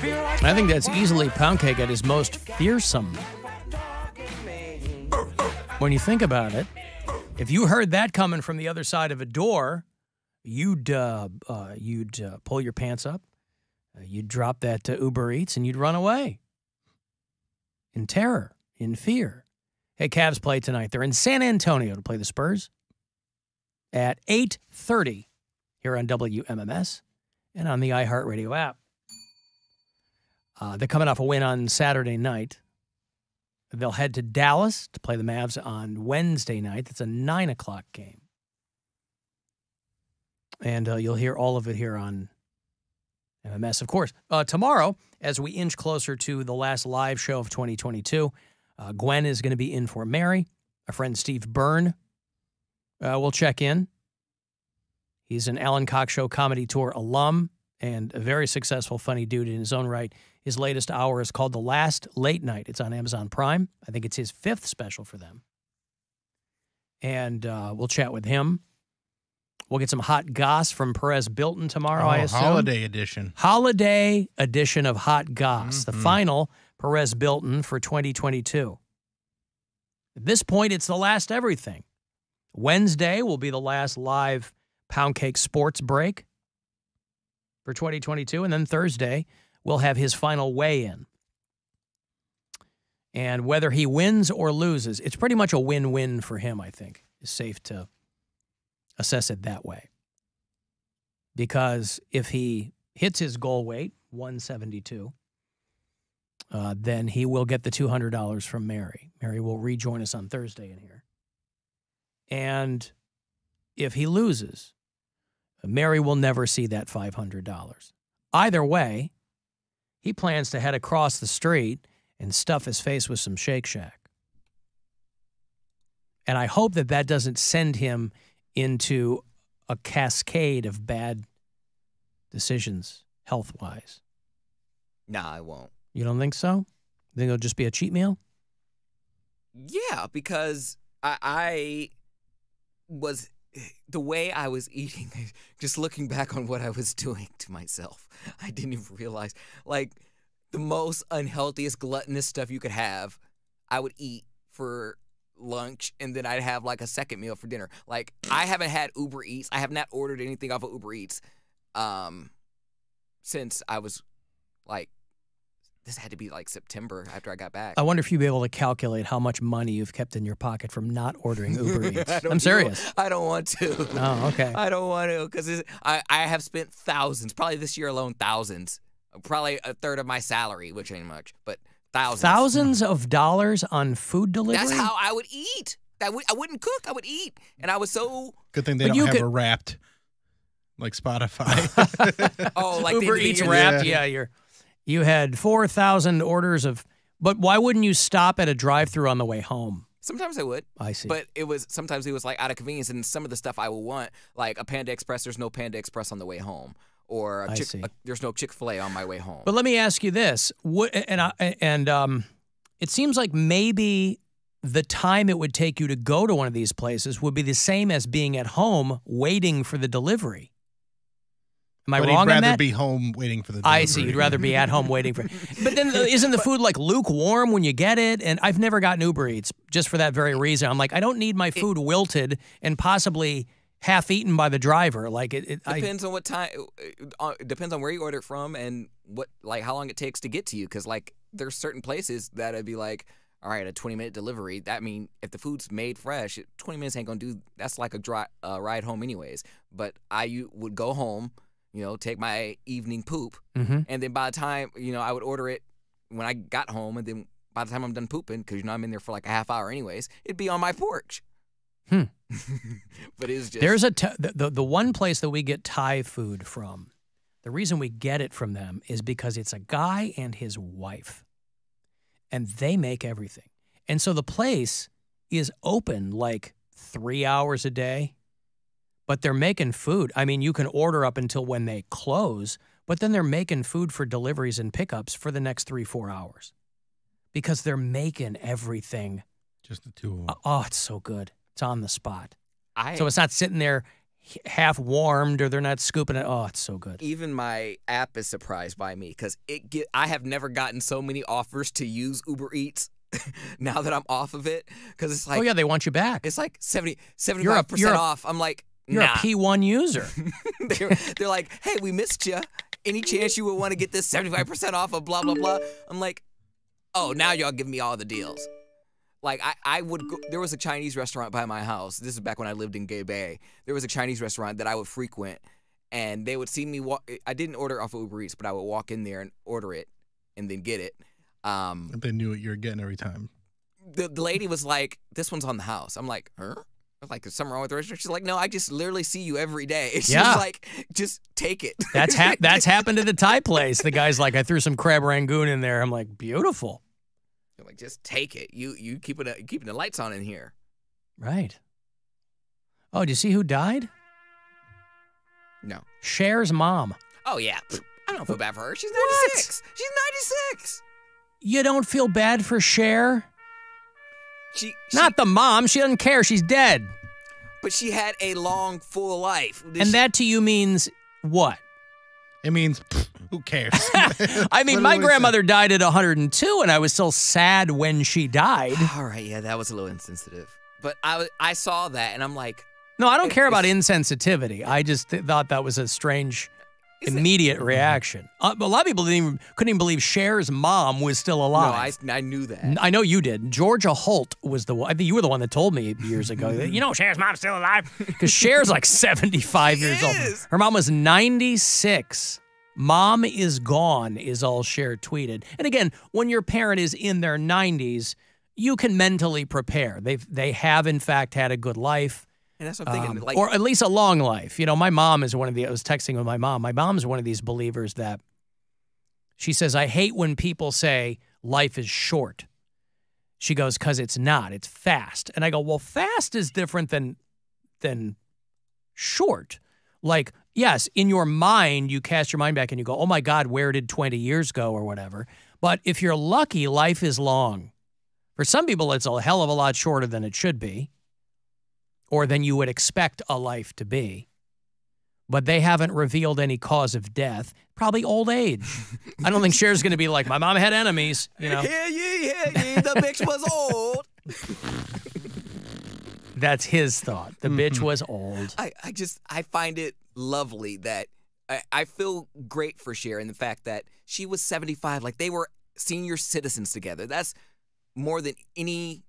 I think that's easily Poundcake at his most fearsome. When you think about it, if you heard that coming from the other side of a door, you'd pull your pants up, you'd drop that Uber Eats, and you'd run away in terror, in fear. Hey, Cavs play tonight. They're in San Antonio to play the Spurs at 8:30 here on WMMS and on the iHeartRadio app. They're coming off a win on Saturday night. They'll head to Dallas to play the Mavs on Wednesday night. That's a 9 o'clock game. And you'll hear all of it here on MMS, of course. Tomorrow, as we inch closer to the last live show of 2022, Gwen is going to be in for Mary. Our friend Steve Byrne will check in. He's an Alan Cox Show comedy tour alum and a very successful, funny dude in his own right. His latest hour is called The Last Late Night. It's on Amazon Prime. I think it's his 5th special for them. And we'll chat with him. We'll get some hot goss from Perez Bilton tomorrow, I assume. Holiday edition. Holiday edition of Hot Goss. The final Perez Bilton for 2022. At this point, it's the last everything. Wednesday will be the last live Poundcake sports break for 2022. And then Thursday, we'll have his final weigh-in. And whether he wins or loses, it's pretty much a win-win for him, I think. It's safe to assess it that way. Because if he hits his goal weight, 172, then he will get the $200 from Mary. Mary will rejoin us on Thursday in here. And if he loses, Mary will never see that $500. Either way, he plans to head across the street and stuff his face with some Shake Shack. And I hope that that doesn't send him into a cascade of bad decisions health-wise. Nah, I won't. You don't think so? Think it'll just be a cheat meal? Yeah, because I was, the way I was eating, just looking back on what I was doing to myself, I didn't even realize, like, the most unhealthiest, gluttonous stuff you could have, I would eat for lunch, and then I'd have, like, a second meal for dinner. Like, I haven't had Uber Eats. I have not ordered anything off of Uber Eats since I was, like, this had to be like September after I got back. I wonder if you'd be able to calculate how much money you've kept in your pocket from not ordering Uber Eats. I'm serious. I don't want to. Oh, okay. I don't want to because I have spent thousands, probably this year alone, thousands. Probably a third of my salary, which ain't much, but thousands. Thousands of dollars on food delivery? That's how I would eat. I wouldn't cook. I would eat. And I was so... Good thing they don't have a Wrapped like Spotify. Oh, like Uber Eats Wrapped? Yeah, you had 4,000 orders of... But why wouldn't you stop at a drive-thru on the way home? Sometimes I would. I see. But sometimes it was like out of convenience, and some of the stuff I would want, like a Panda Express, there's no Panda Express on the way home. Or there's no Chick-fil-A on my way home. But let me ask you this. It seems like maybe the time it would take you to go to one of these places would be the same as being at home waiting for the delivery. Am I wrong on that? You'd rather be home waiting for the delivery. I see. You'd rather be at home waiting for it. But then isn't the food like lukewarm when you get it? And I've never gotten Uber Eats just for that very reason. I'm like, I don't need my food wilted and possibly half-eaten by the driver. Like it depends on what time. It depends on where you order it from and how long it takes to get to you. Because like there's certain places that I'd be like, all right, a 20-minute delivery. That mean if the food's made fresh, 20 minutes ain't gonna do. That's like a ride home anyways. But I would go home, take my evening poop, and then by the time I would order it when I got home, and then by the time I'm done pooping, because I'm in there for like a half hour anyways, it'd be on my porch. But it's just there's the one place that we get Thai food from. The reason we get it from them is because it's a guy and his wife, and they make everything. And so the place is open like 3 hours a day, but they're making food. I mean, you can order up until when they close, but then they're making food for deliveries and pickups for the next 3-4 hours because they're making everything. Just the two of them. Oh, it's so good. It's on the spot. So it's not sitting there half warmed or they're not scooping it. Oh, it's so good. Even my app is surprised by me because I have never gotten so many offers to use Uber Eats now that I'm off of it because it's like, Oh, yeah, they want you back. it's like 75% off. I'm like, You're nah. a P1 user. They're like, hey, we missed you. Any chance you would want to get this 75% off of blah, blah, blah? I'm like, oh, now y'all give me all the deals. Like, I would go, there was a Chinese restaurant by my house. This is back when I lived in Gay Bay. There was a Chinese restaurant that I would frequent, and they would see me walk. I didn't order off of Uber Eats, but I would walk in there and order it and then get it. They knew what you were getting every time. The lady was like, this one's on the house. I'm like, huh? I'm like, is something wrong with the restaurant? She's like, no, I just literally see you every day. She's like, just take it. That's happened to the Thai place. The guy's like, I threw some crab rangoon in there. I'm like, beautiful. You're like, just take it. You keeping the lights on in here. Right. Oh, do you see who died? No. Cher's mom. Oh, yeah. I don't feel bad for her. She's 96. She's 96. You don't feel bad for Cher? Not the mom. She doesn't care. She's dead. But she had a long, full life. And that to you means what? It means, who cares? I mean, my grandmother died at 102, and I was still sad when she died. All right, yeah, that was a little insensitive. But I saw that, and I'm like... No, I don't care about insensitivity. I just thought that was a strange... immediate reaction. A lot of people couldn't even believe Cher's mom was still alive. No, I knew that. I know you did. Georgia Holt was the one. I think you were the one that told me years ago. You know, Cher's mom's still alive because Cher's like 75 years old. Her mom was 96. Mom is gone is all Cher tweeted. And again, when your parent is in their 90s, you can mentally prepare. They have in fact had a good life. And that's what I'm thinking. Like, or at least a long life. You know, my mom is one of I was texting with my mom. My mom's one of these believers that she says, I hate when people say life is short. She goes, because it's not. It's fast. And I go, well, fast is different than short. Like, yes, in your mind, you cast your mind back and you go, oh, my God, where did 20 years go or whatever. But if you're lucky, life is long. For some people, it's a hell of a lot shorter than it should be. Or than you would expect a life to be. But they haven't revealed any cause of death. Probably old age. I don't think Cher's going to be like, my mom had enemies, you know. Hear ye, the bitch was old. That's his thought. The bitch was old. I find it lovely that I feel great for Cher in the fact that she was 75. Like, they were senior citizens together. That's more than any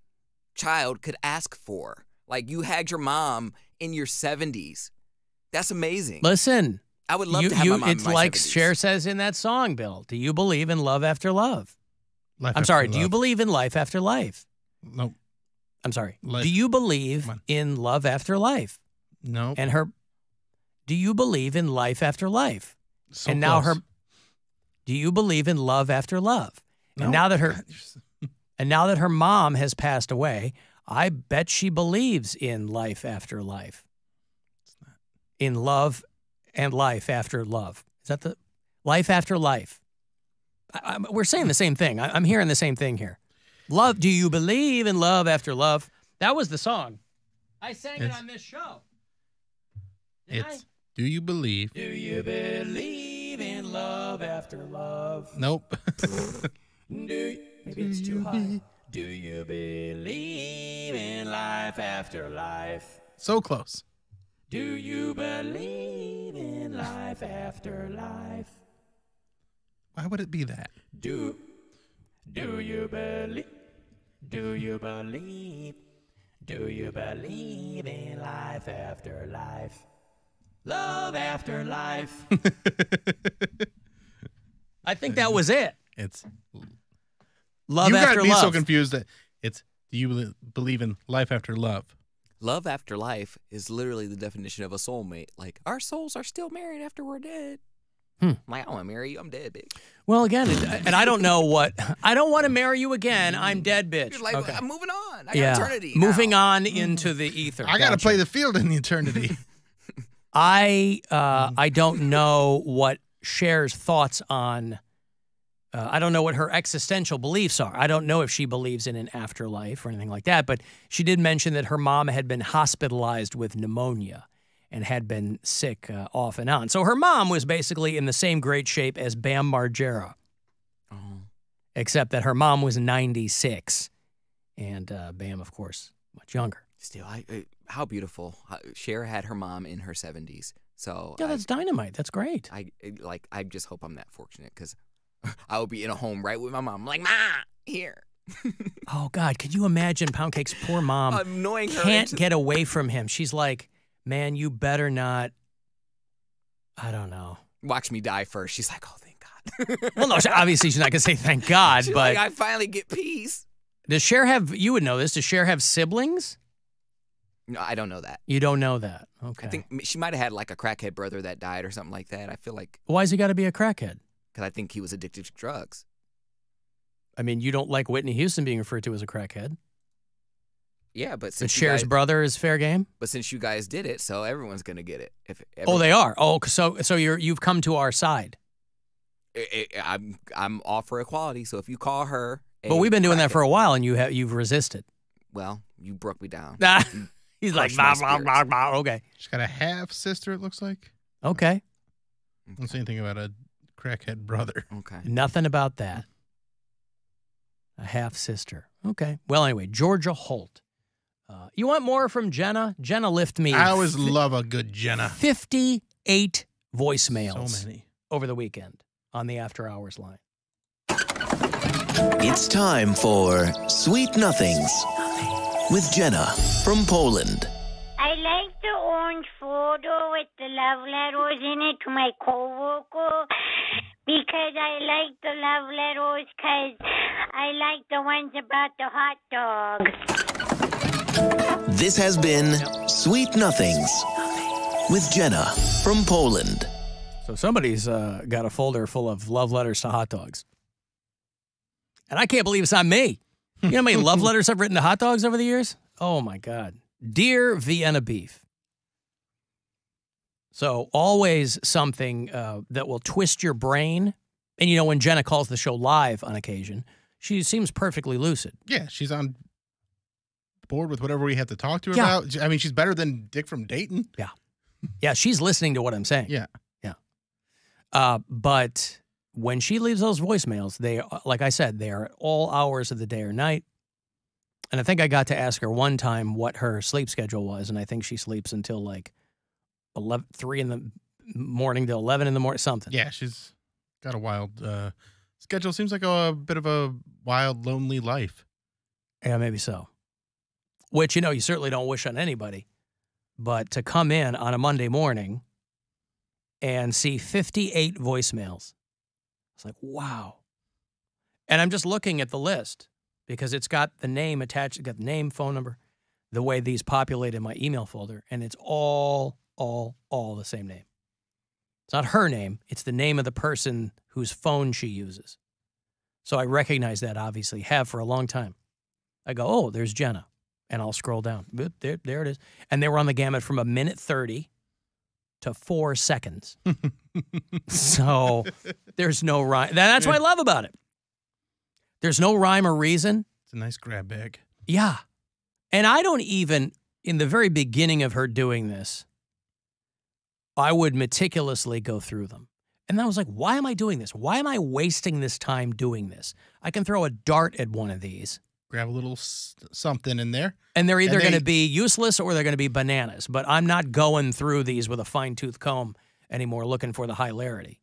child could ask for. Like, you had your mom in your 70s. That's amazing. Listen. I would love to have my mom It's in my like 70s. Cher says in that song, Bill. Do you believe in love after love? Do you believe in life after life? Nope. I'm sorry. Life. Do you believe in love after life? No. And do you believe in life after life? So and close. now do you believe in love after love? No. And now that her mom has passed away, I bet she believes in life after life. In love and life after love. Is that the life after life? We're saying the same thing. I'm hearing the same thing here. Love. Do you believe in love after love? That was the song. I sang it on this show. Do you believe? Do you believe in love after love? Nope. Maybe it's too high. Do you believe in life after life? So close. Do you believe in life after life? Why would it be that? Do you believe? Do you believe? Do you believe in life after life? Love after life. I think that was it. It's love after love. You got me so confused that it's, do you believe in life after love? Love after life is literally the definition of a soulmate. Like, our souls are still married after we're dead. I'm like, I don't want to marry you. I'm dead, bitch. Well, again, and I don't know what. I don't want to marry you again. I'm dead, bitch. You're like, okay. I'm moving on. I got eternity. Moving on into the ether. I got to play the field in the eternity. I don't know what Cher's thoughts on. I don't know what her existential beliefs are. I don't know if she believes in an afterlife or anything like that. But she did mention that her mom had been hospitalized with pneumonia, and had been sick off and on. So her mom was basically in the same great shape as Bam Margera, except that her mom was 96, and Bam, of course, much younger. Still, how beautiful. Cher had her mom in her 70s. So Yeah, that's dynamite. That's great. I just hope I'm that fortunate because I would be in a home right with my mom. I'm like, Ma, here. Oh, God, could you imagine Poundcake's poor mom Annoying her can't get away from him? She's like, man, you better not, I don't know. Watch me die first. She's like, oh, thank God. Well, no, obviously she's not going to say thank God, She's but like, I finally get peace. does Cher have, you would know this, does Cher have siblings? No, I don't know that. You don't know that. Okay. I think she might have had like a crackhead brother that died or something like that. I feel like, Why's he got to be a crackhead? because I think he was addicted to drugs. I mean, you don't like Whitney Houston being referred to as a crackhead. Yeah, but But since Cher's brother is fair game? but since you guys did it, so everyone's gonna get it. Oh, they are. Oh, so you've come to our side. I'm all for equality. So if you call her, But we've been doing that for a while, and you've resisted. well, you broke me down. He's like, Crushed my blah, blah, blah, blah. Okay. She's got a half sister, it looks like. Okay. I don't see anything about a crackhead brother. Okay. Nothing about that. A half sister. Okay. Well, anyway, Georgia Holt. You want more from Jenna? Jenna left me. I always love a good Jenna. 58 voicemails. So many. Over the weekend on the After Hours line. It's time for Sweet Nothings with Jenna from Poland. I like the orange photo with the love letters in it to my coworker because I like the love letters because I like the ones about the hot dogs. This has been Sweet Nothings with Jenna from Poland. So somebody's got a folder full of love letters to hot dogs. And I can't believe it's not me. You know how many love letters I've written to hot dogs over the years? Oh, my God. Dear Vienna Beef. So always something that will twist your brain. And, you know, when Jenna calls the show live on occasion, she seems perfectly lucid. Yeah, she's on board with whatever we have to talk to her Yeah. about. I mean, she's better than Dick from Dayton. Yeah, she's listening to what I'm saying. Yeah. But when she leaves those voicemails, they, like I said, they are at all hours of the day or night. And I think I got to ask her one time what her sleep schedule was, and I think she sleeps until like 3 in the morning to 11 in the morning, something. Yeah, she's got a wild schedule. Seems like a bit of a wild, lonely life. Yeah, maybe so. Which, you know, you certainly don't wish on anybody. But to come in on a Monday morning and see 58 voicemails, it's like, wow. And I'm just looking at the list because it's got the name attached, it's got the name, phone number, the way these populate in my email folder, and it's all the same name. It's not her name, it's the name of the person whose phone she uses. So I recognize that, obviously, have for a long time. I go, oh, there's Jenna. And I'll scroll down. There it is. And they were on the gamut from 1:30 to 4 seconds. So there's no rhyme. That's what I love about it. There's no rhyme or reason. It's a nice grab bag. Yeah. And I don't even, in the very beginning of her doing this, I would meticulously go through them. And I was like, why am I doing this? Why am I wasting this time doing this? I can throw a dart at one of these. Grab a little something in there. And they're either going to be useless or they're going to be bananas. But I'm not going through these with a fine-tooth comb anymore looking for the hilarity.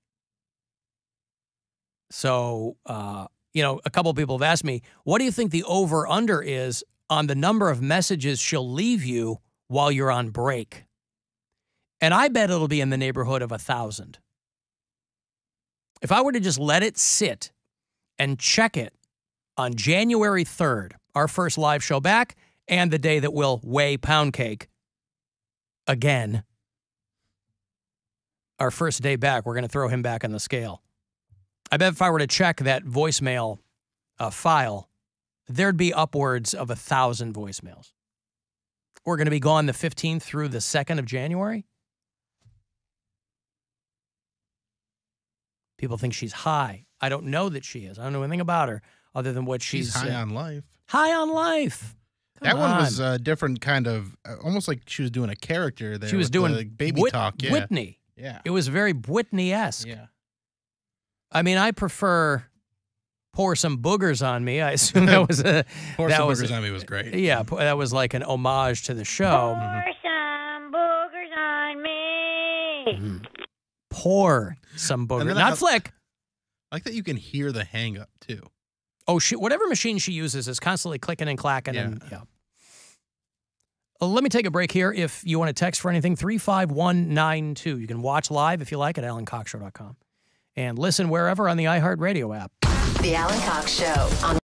So, you know, a couple of people have asked me, what do you think the over-under is on the number of messages she'll leave you while you're on break? And I bet it'll be in the neighborhood of 1,000. If I were to just let it sit and check it on January 3rd, our first live show back, and the day that we'll weigh Poundcake again, our first day back, we're going to throw him back on the scale. I bet if I were to check that voicemail file, there'd be upwards of 1,000 voicemails. We're going to be gone the 15th through the 2nd of January. People think she's high. I don't know that she is. I don't know anything about her other than what she's high on life. High on life. That one was a different kind of, almost like she was doing a character there. She was with doing the baby talk. Yeah. Whitney. Yeah. It was very Whitney-esque. Yeah. I mean, I prefer Pour Some Boogers on Me. I assume that was a... Pour that Some was Boogers on Me was great. Yeah, that was like an homage to the show. Pour some boogers on me. Pour some boogers. then Not flick. I like that you can hear the hang up, too. Oh, whatever machine she uses is constantly clicking and clacking. Yeah. And, yeah. Let me take a break here. If you want to text for anything, 35192. You can watch live if you like at alancoxshow.com. And listen wherever on the iHeartRadio app. The Alan Cox Show on